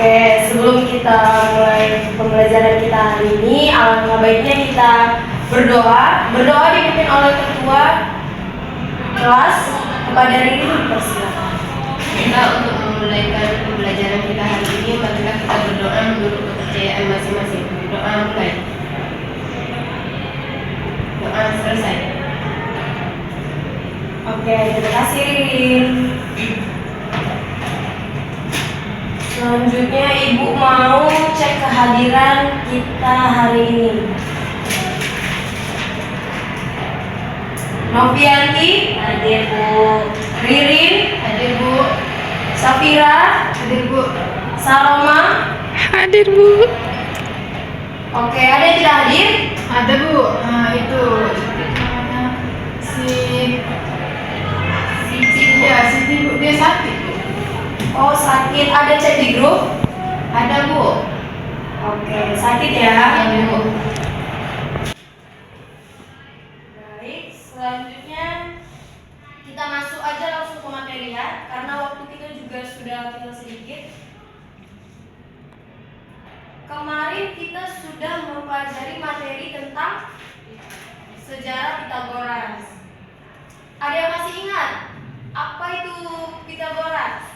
Oke, sebelum kita mulai pembelajaran kita hari ini, alangkah baiknya kita berdoa. Berdoa dipimpin oleh ketua kelas. Kepada Riri, persilakan. Kita untuk memulai pembelajaran kita hari ini, marilah kita berdoa menurut kepercayaan masing-masing. Doa mulai. Doa selesai. Oke, terima kasih Ririn. Selanjutnya Ibu mau cek kehadiran kita hari ini. Novianti hadir Bu. Ririn Hadir Bu. Safira Hadir Bu. Saloma Hadir Bu. Oke, ada yang tidak hadir? Ada Bu. Nah, itu namanya si Bu, dia sakit. Oh, sakit. Ada cek di grup? Ada Bu. Oke, sakit ya. Ada Bu. Baik, selanjutnya kita masuk aja langsung ke materi ya, karena waktu kita juga sudah tinggal sedikit. Kemarin kita sudah mempelajari materi tentang sejarah Pitagoras. Ada yang masih ingat apa itu Pitagoras?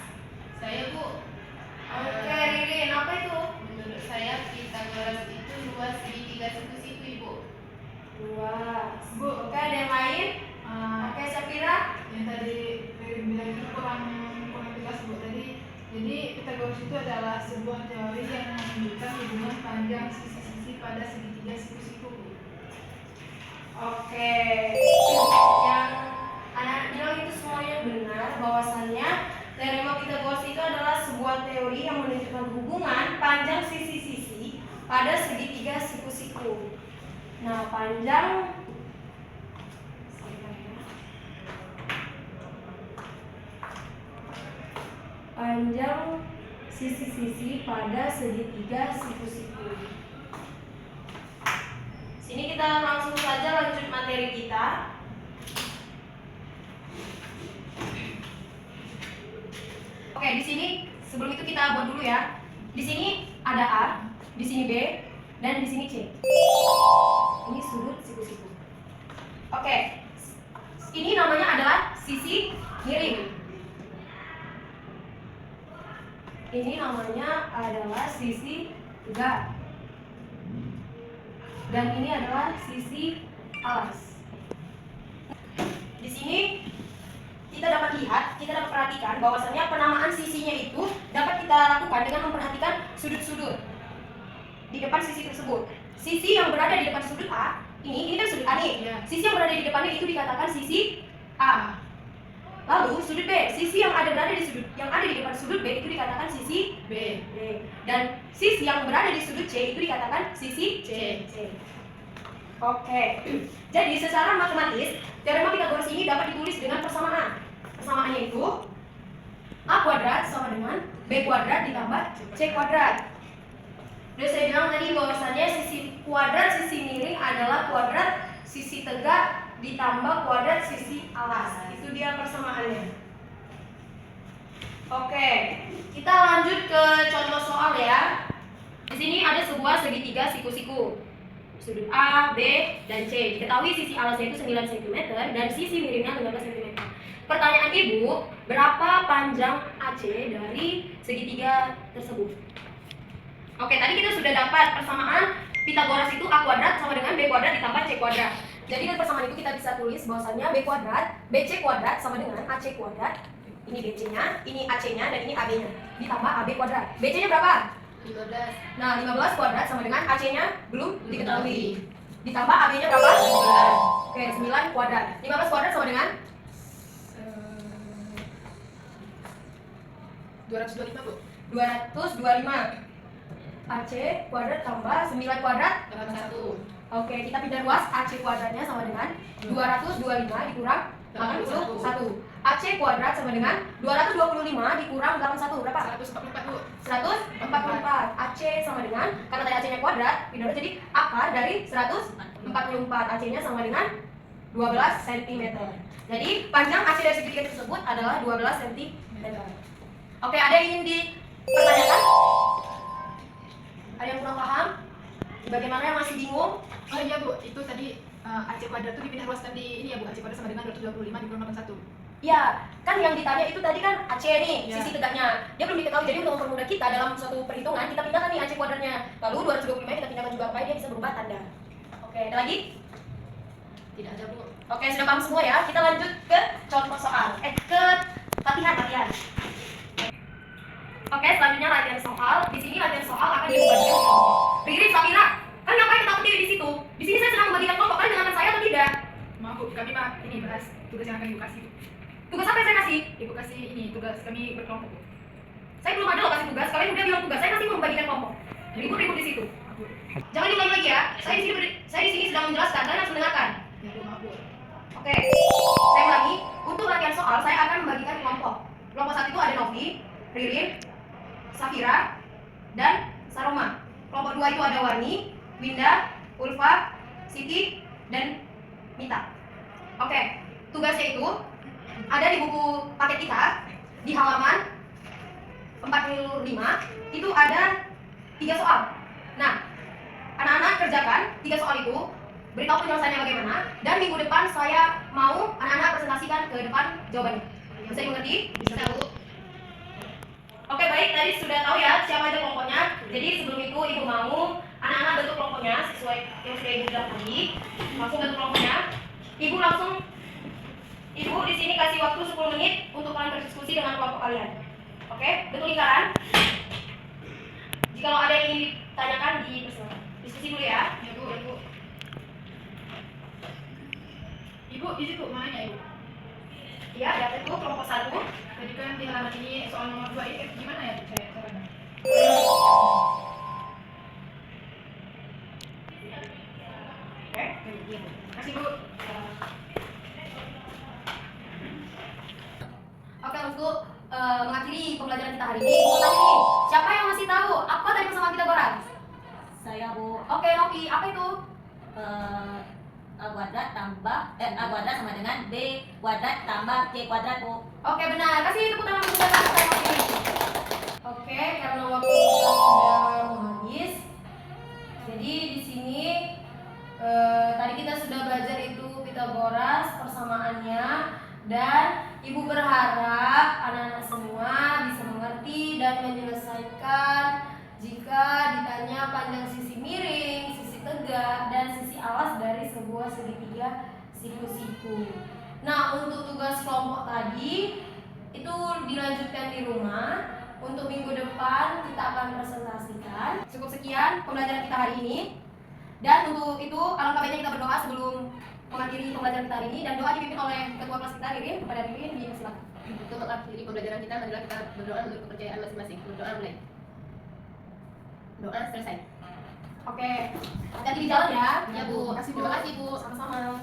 Saya Bu. Oke, Ririn, apa itu? Menurut saya Pitagoras itu luas segitiga siku-siku Ibu. Luas. Bu. Oke, ada yang lain? Oke, Safira. Yang tadi bilang itu kurang jelas Bu tadi. Jadi Pitagoras itu adalah sebuah teori yang menunjukkan hubungan panjang sisi-sisi pada segitiga siku-siku Bu. Oke, yang anak bilang itu semuanya benar, bahwasannya teorema Pitagoras itu adalah sebuah teori yang menunjukkan hubungan panjang sisi-sisi pada segitiga siku-siku. Nah, panjang sisi-sisi pada segitiga siku-siku. Sini kita langsung saja lanjut materi kita. Oke, di sini sebelum itu kita buat dulu ya. Di sini ada A, di sini B, dan di sini C. Ini sudut siku-siku. Oke, ini namanya adalah sisi miring. Ini namanya adalah sisi tegak. Dan ini adalah sisi alas. Di sini kita dapat lihat, kita dapat perhatikan bahwasannya penamaan sisinya itu dapat kita lakukan dengan memperhatikan sudut-sudut di depan sisi tersebut. Sisi yang berada di depan sudut A, ini kan sudut A nih. Ya. Sisi yang berada di depannya itu dikatakan sisi A. Lalu sudut B, sisi yang berada di depan sudut B itu dikatakan sisi B. B. Dan sisi yang berada di sudut C itu dikatakan sisi C. Oke. Jadi secara matematis, teorema Pitagoras ini dapat ditulis dengan persamaan. Persamaannya itu A kuadrat sama dengan B kuadrat ditambah C kuadrat. Udah saya bilang tadi bahwasannya sisi kuadrat sisi miring adalah kuadrat sisi tegak ditambah kuadrat sisi alas. Itu dia persamaannya. Oke, kita lanjut ke contoh soal ya. Di sini ada sebuah segitiga siku-siku. Sudut A, B, dan C. Diketahui sisi alasnya itu 9 cm dan sisi miringnya 15 cm. Pertanyaan Ibu, berapa panjang AC dari segitiga tersebut? Oke, tadi kita sudah dapat persamaan Pitagoras itu A kuadrat sama dengan B kuadrat ditambah C kuadrat. Jadi dari persamaan itu kita bisa tulis bahwasannya B kuadrat, BC kuadrat sama dengan AC kuadrat. Ini BC-nya, ini AC-nya, dan ini AB-nya. Ditambah AB kuadrat. BC-nya berapa? 15. Nah, 15 kuadrat sama dengan AC-nya belum diketahui. Ditambah AB-nya berapa? 19. Oke, 9 kuadrat. 15 kuadrat sama dengan 225 Bu. 225. AC kuadrat tambah 9 kuadrat 81. Oke, kita pindah ruas. AC kuadratnya sama dengan 225 dikurang 81. AC kuadrat sama dengan 225 dikurang 81 berapa? 144 Bu. 144. AC sama dengan, karena tadi AC-nya kuadrat, pindah ruas jadi akar dari 144. AC-nya sama dengan 12 cm. Jadi panjang AC dari segitiga tersebut adalah 12 cm. Oke, ada yang ingin dipertanyakan? Ada yang kurang paham? Bagaimana yang masih bingung? Oh iya Bu, itu tadi AC kuadrat tuh dipindah ruaskan di ini ya Bu, AC kuadrat sama dengan 225 dikurang 81. Ya, kan yang ditanya itu tadi kan AC nih, Ya. sisi tegaknya. Dia belum diketahui, jadi untuk mempermudah kita dalam suatu perhitungan, kita pindahkan nih AC kuadratnya. Lalu 225 kita pindahkan juga supaya dia bisa berubah tanda. Oke, ada lagi? Tidak ada Bu. Oke, sudah paham semua ya. Kita lanjut ke contoh soal. Ke latihan. Oke, selanjutnya latihan soal. Di sini latihan soal akan dibagikan kelompok. Riri, Safira, kan ngapain ketawa diri di situ? Di sini saya sedang membagikan kelompok, kalian dengarkan saya atau tidak? Maaf Bu, kami Pak, ini bahas tugas yang akan Ibu kasih. Tugas apa yang saya kasih? Ibu kasih ini tugas kami berkelompok Bu. Saya belum ada loh kasih tugas. Kalian udah bilang tugas, saya masih membagikan kelompok. Ribut-ribut di situ. Maaf, Bu. Jangan diulangi lagi ya. Saya di sini sedang menjelaskan, kalian harus mendengarkan. Ya Bu, maaf Bu. Oke, saya ulangi. Untuk latihan soal, saya akan membagikan kelompok. Kelompok satu itu ada Novi, Ririn, Safira, dan Saroma. Kelompok dua itu ada Warni, Winda, Ulfa, Siti, dan Mita. Oke, tugasnya itu ada di buku paket kita di halaman 45 itu ada 3 soal. Nah, anak-anak kerjakan 3 soal itu, beritahu penjelasannya bagaimana, dan minggu depan saya mau anak-anak presentasikan ke depan jawabannya. Bisa dimengerti? Bisa Bu. Oke, baik, tadi sudah tahu ya siapa aja kelompoknya. Jadi sebelum itu Ibu mau anak-anak bentuk kelompoknya sesuai yang sudah Ibu bilang tadi. Langsung bentuk kelompoknya. Ibu di sini kasih waktu 10 menit untuk kalian berdiskusi dengan kelompok kalian. Oke, bentuk lingkaran. Jika ada yang ingin ditanyakan dipersilakan. Diskusi dulu ya. Ya Bu, ya Bu. Ibu, di situ mananya Ibu? Ya, ada itu kelompok 1. Tadi kan di halaman ini soal nomor 2 ini gimana ya saya caranya? Oke. Iya Bu. Kasih Bu. Oke, untuk mengakhiri pembelajaran kita hari ini, mau tanya nih, siapa yang masih tahu apa dari persamaan Pythagoras? Saya Bu. Oke, Novi, apa itu? A kuadrat tambah A kuadrat sama dengan B kuadrat tambah C kuadrat Bu. Oke, benar. Kasih tepuk tangan untuk kita Novi. Oke, karena waktu kita sudah habis, jadi di sini tadi kita sudah belajar itu Pythagoras persamaannya, dan Ibu berharap anak-anak semua bisa mengerti dan menyelesaikan jika ditanya panjang sisi miring, sisi tegak, dan sisi alas dari sebuah segitiga siku-siku. Nah, untuk tugas kelompok tadi itu dilanjutkan di rumah. Untuk minggu depan kita akan presentasikan. Cukup sekian pembelajaran kita hari ini. Dan untuk itu alangkah baiknya kita berdoa sebelum mengakhiri pembelajaran kita hari ini, dan doa dipimpin oleh ketua kelas kita Ririn. Kepada Ririn dipersilakan. Untuk mengakhiri pembelajaran kita adalah kita berdoa menurut kepercayaan masing-masing. Berdoa mulai. Doa selesai. Oke, hati-hati di jalan ya. Ya Bu. Terima kasih Bu. Terima kasih Bu. Sama-sama.